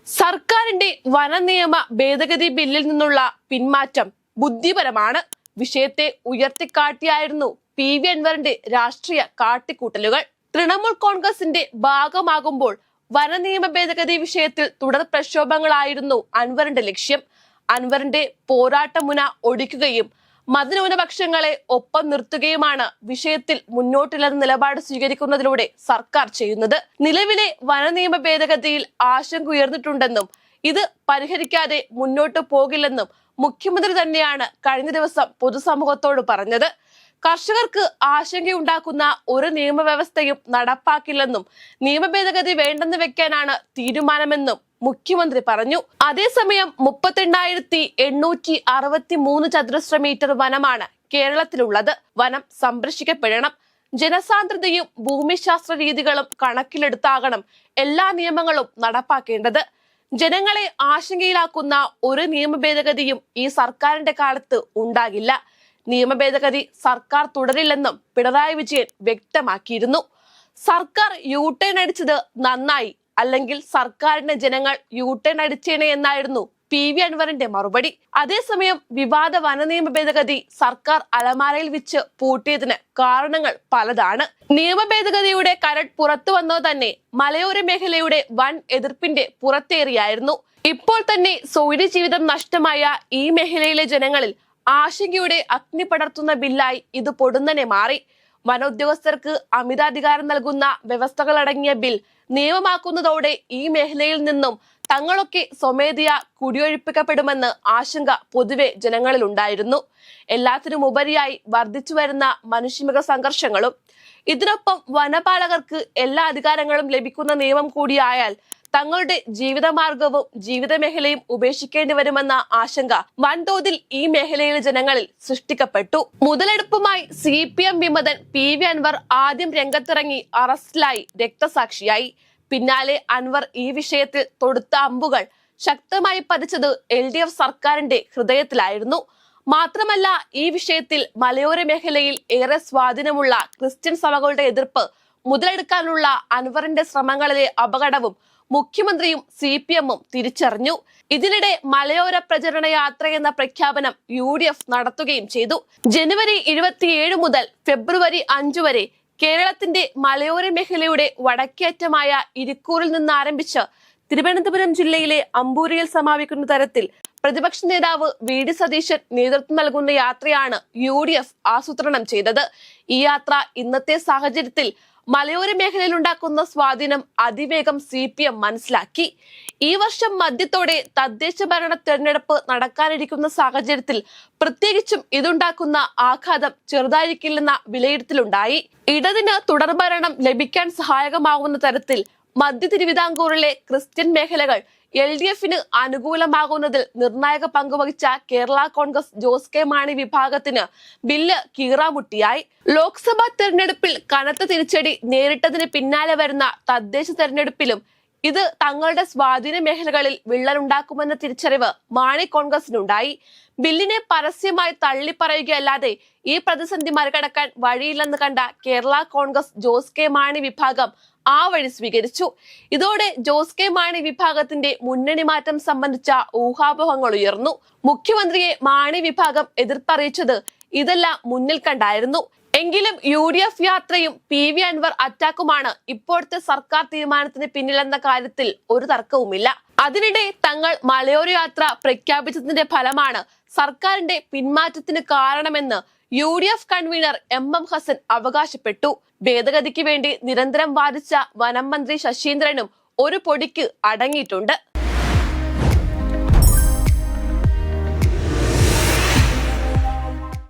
സർക്കാരിന്റെ വനനിയമ ഭേദഗതി ബില്ലിൽ നിന്നുള്ള പിന്മാറ്റം ബുദ്ധിപരമാണ്. വിഷയത്തെ ഉയർത്തിക്കാട്ടിയായിരുന്നു PV അൻവറിന്റെ രാഷ്ട്രീയ കാട്ടിക്കൂട്ടലുകൾ. തൃണമൂൽ കോൺഗ്രസിന്റെ ഭാഗമാകുമ്പോൾ വനനിയമ ഭേദഗതി വിഷയത്തിൽ തുടർ പ്രക്ഷോഭങ്ങളായിരുന്നു അൻവറിന്റെ ലക്ഷ്യം. അൻവറിന്റെ പോരാട്ടമുന ഒടിക്കുകയും മതന്യൂനപക്ഷങ്ങളെ ഒപ്പം നിർത്തുകയുമാണ് വിഷയത്തിൽ മുന്നോട്ടില്ലെന്ന നിലപാട് സ്വീകരിക്കുന്നതിലൂടെ സർക്കാർ ചെയ്യുന്നത്. നിലവിലെ വനനിയമ ഭേദഗതിയിൽ ആശങ്ക ഉയർന്നിട്ടുണ്ടെന്നും ഇത് പരിഹരിക്കാതെ മുന്നോട്ട് പോകില്ലെന്നും മുഖ്യമന്ത്രി തന്നെയാണ് കഴിഞ്ഞ ദിവസം പൊതുസമൂഹത്തോട് പറഞ്ഞത്. കർഷകർക്ക് ആശങ്കയുണ്ടാക്കുന്ന ഒരു നിയമവ്യവസ്ഥയും നടപ്പാക്കില്ലെന്നും നിയമ ഭേദഗതി വേണ്ടെന്ന് വെക്കാനാണ് തീരുമാനമെന്നും മുഖ്യമന്ത്രി പറഞ്ഞു. അതേസമയം 38,863 ചതുരശ്ര മീറ്റർ വനമാണ് കേരളത്തിലുള്ളത്. വനം സംരക്ഷിക്കപ്പെടണം. ജനസാന്ദ്രതയും ഭൂമിശാസ്ത്ര രീതികളും കണക്കിലെടുത്താകണം എല്ലാ നിയമങ്ങളും നടപ്പാക്കേണ്ടത്. ജനങ്ങളെ ആശങ്കയിലാക്കുന്ന ഒരു നിയമ ഭേദഗതിയും ഈ സർക്കാരിന്റെ കാലത്ത് ഉണ്ടാകില്ല. നിയമ ഭേദഗതി സർക്കാർ തുടരില്ലെന്നും പിണറായി വിജയൻ വ്യക്തമാക്കിയിരുന്നു. സർക്കാർ യു-ടേൺ അടിച്ചത് നന്നായി, അല്ലെങ്കിൽ സർക്കാരിന്റെ ജനങ്ങൾ യു-ടേൺ അടിച്ചേനെ എന്നായിരുന്നു PV അൻവറിന്റെ മറുപടി. അതേസമയം വിവാദ വനനിയമ ഭേദഗതി സർക്കാർ അലമാരയിൽ വെച്ച് പൂട്ടിയതിന് കാരണങ്ങൾ പലതാണ്. നിയമ ഭേദഗതിയുടെ കരട് പുറത്തു വന്നോ തന്നെ മലയോര മേഖലയുടെ വൻ എതിർപ്പിന്റെ പുറത്തേറിയായിരുന്നു. ഇപ്പോൾ തന്നെ സ്വൈര്യ ജീവിതം നഷ്ടമായ ഈ മേഖലയിലെ ജനങ്ങളിൽ ആശങ്കയുടെ അഗ്നി പടർത്തുന്ന ബില്ലായി ഇത് പൊടുന്നനെ മാറി. വനോദ്യോഗസ്ഥർക്ക് അമിതാധികാരം നൽകുന്ന വ്യവസ്ഥകളടങ്ങിയ ബിൽ നിയമമാക്കുന്നതോടെ ഈ മേഖലയിൽ നിന്നും തങ്ങളൊക്കെ സ്വമേധയാ കുടിയൊഴിപ്പിക്കപ്പെടുമെന്ന് ആശങ്ക പൊതുവെ ജനങ്ങളിൽ ഉണ്ടായിരുന്നു. എല്ലാത്തിനും ഉപരിയായി വർദ്ധിച്ചു വരുന്ന മനുഷ്യമൃഗ സംഘർഷങ്ങളും ഇതിനൊപ്പം വനപാലകർക്ക് എല്ലാ അധികാരങ്ങളും ലഭിക്കുന്ന നിയമം കൂടിയായാൽ തങ്ങളുടെ ജീവിതമാർഗവും ജീവിത മേഖലയും ഉപേക്ഷിക്കേണ്ടി വരുമെന്ന ആശങ്ക വൻതോതിൽ ഈ മേഖലയിലെ ജനങ്ങളിൽ സൃഷ്ടിക്കപ്പെട്ടു. മുതലെടുപ്പുമായി CPM വിമതൻ PV അൻവർ ആദ്യം രംഗത്തിറങ്ങി അറസ്റ്റിലായി രക്തസാക്ഷിയായി. പിന്നാലെ അൻവർ ഈ വിഷയത്തിൽ തൊടുത്ത അമ്പുകൾ ശക്തമായി പതിച്ചത് LDF സർക്കാരിന്റെ ഹൃദയത്തിലായിരുന്നു. മാത്രമല്ല, ഈ വിഷയത്തിൽ മലയോര മേഖലയിൽ ഏറെ സ്വാധീനമുള്ള ക്രിസ്ത്യൻ സഭകളുടെ എതിർപ്പ് മുതലെടുക്കാനുള്ള അൻവറിന്റെ ശ്രമങ്ങളിലെ അപകടവും മുഖ്യമന്ത്രിയും CPM-ഉം തിരിച്ചറിഞ്ഞു. ഇതിനിടെ മലയോര പ്രചരണ യാത്ര എന്ന പ്രഖ്യാപനം UDF നടത്തുകയും ചെയ്തു. ജനുവരി 27 മുതൽ ഫെബ്രുവരി 5 വരെ കേരളത്തിന്റെ മലയോര മേഖലയുടെ വടക്കേറ്റമായ ഇരിക്കൂറിൽ നിന്ന് ആരംഭിച്ച് തിരുവനന്തപുരം ജില്ലയിലെ അമ്പൂരിയിൽ സമാപിക്കുന്ന തരത്തിൽ പ്രതിപക്ഷ നേതാവ് VD സതീശൻ നേതൃത്വം നൽകുന്ന യാത്രയാണ് UDF ആസൂത്രണം ചെയ്തത്. ഈ യാത്ര ഇന്നത്തെ സാഹചര്യത്തിൽ മലയോര മേഖലയിൽ ഉണ്ടാക്കുന്ന സ്വാധീനം അതിവേഗം CPM മനസ്സിലാക്കി. ഈ വർഷം മധ്യത്തോടെ തദ്ദേശ ഭരണ തെരഞ്ഞെടുപ്പ് നടക്കാനിരിക്കുന്ന സാഹചര്യത്തിൽ പ്രത്യേകിച്ചും ഇതുണ്ടാക്കുന്ന ആഘാതം ചെറുതായിരിക്കില്ലെന്ന വിലയിരുത്തലുണ്ടായി. ഇടതിന് തുടർഭരണം ലഭിക്കാൻ സഹായകമാകുന്ന തരത്തിൽ മധ്യ തിരുവിതാംകൂറിലെ ക്രിസ്ത്യൻ മേഖലകൾ LDF-ന് അനുകൂലമാകുന്നതിൽ നിർണായക പങ്കുവഹിച്ച കേരള കോൺഗ്രസ് ജോസ് കെ മാണി വിഭാഗത്തിന് ബില്ല് കീറാമുട്ടിയായി. ലോക്സഭാ തെരഞ്ഞെടുപ്പിൽ കനത്ത തിരിച്ചടി നേരിട്ടതിന് പിന്നാലെ വരുന്ന തദ്ദേശ തെരഞ്ഞെടുപ്പിലും ഇത് തങ്ങളുടെ സ്വാധീന മേഖലകളിൽ വിള്ളലുണ്ടാക്കുമെന്ന തിരിച്ചറിവ് മാണി കോൺഗ്രസിനുണ്ടായി. ബില്ലിനെ പരസ്യമായി തള്ളിപ്പറയുകയല്ലാതെ ഈ പ്രതിസന്ധി മറികടക്കാൻ വഴിയില്ലെന്ന് കണ്ട കേരള കോൺഗ്രസ് ജോസ് കെ മാണി വിഭാഗം ആ വഴി സ്വീകരിച്ചു. ഇതോടെ ജോസ് കെ മാണി വിഭാഗത്തിന്റെ മുന്നണി മാറ്റം സംബന്ധിച്ച ഊഹാപോഹങ്ങൾ ഉയർന്നു. മുഖ്യമന്ത്രിയെ മാണി വിഭാഗം എതിർപ്പറിയിച്ചത് ഇതെല്ലാം മുന്നിൽ കണ്ടായിരുന്നു. എങ്കിലും UDF യാത്രയും PV അൻവർ അറ്റാക്കുമാണ് ഇപ്പോഴത്തെ സർക്കാർ തീരുമാനത്തിന് പിന്നിലെന്ന കാര്യത്തിൽ ഒരു തർക്കവുമില്ല. അതിനിടെ തങ്ങൾ മലയോര യാത്ര പ്രഖ്യാപിച്ചതിന്റെ ഫലമാണ് സർക്കാരിന്റെ പിന്മാറ്റത്തിന് കാരണമെന്ന് UDF കൺവീനർ MM ഹസൻ അവകാശപ്പെട്ടു. ഭേദഗതിക്ക് വേണ്ടി നിരന്തരം വാദിച്ച വനം മന്ത്രി ശശീന്ദ്രനും ഒരു പൊടിക്ക് അടങ്ങിയിട്ടുണ്ട്.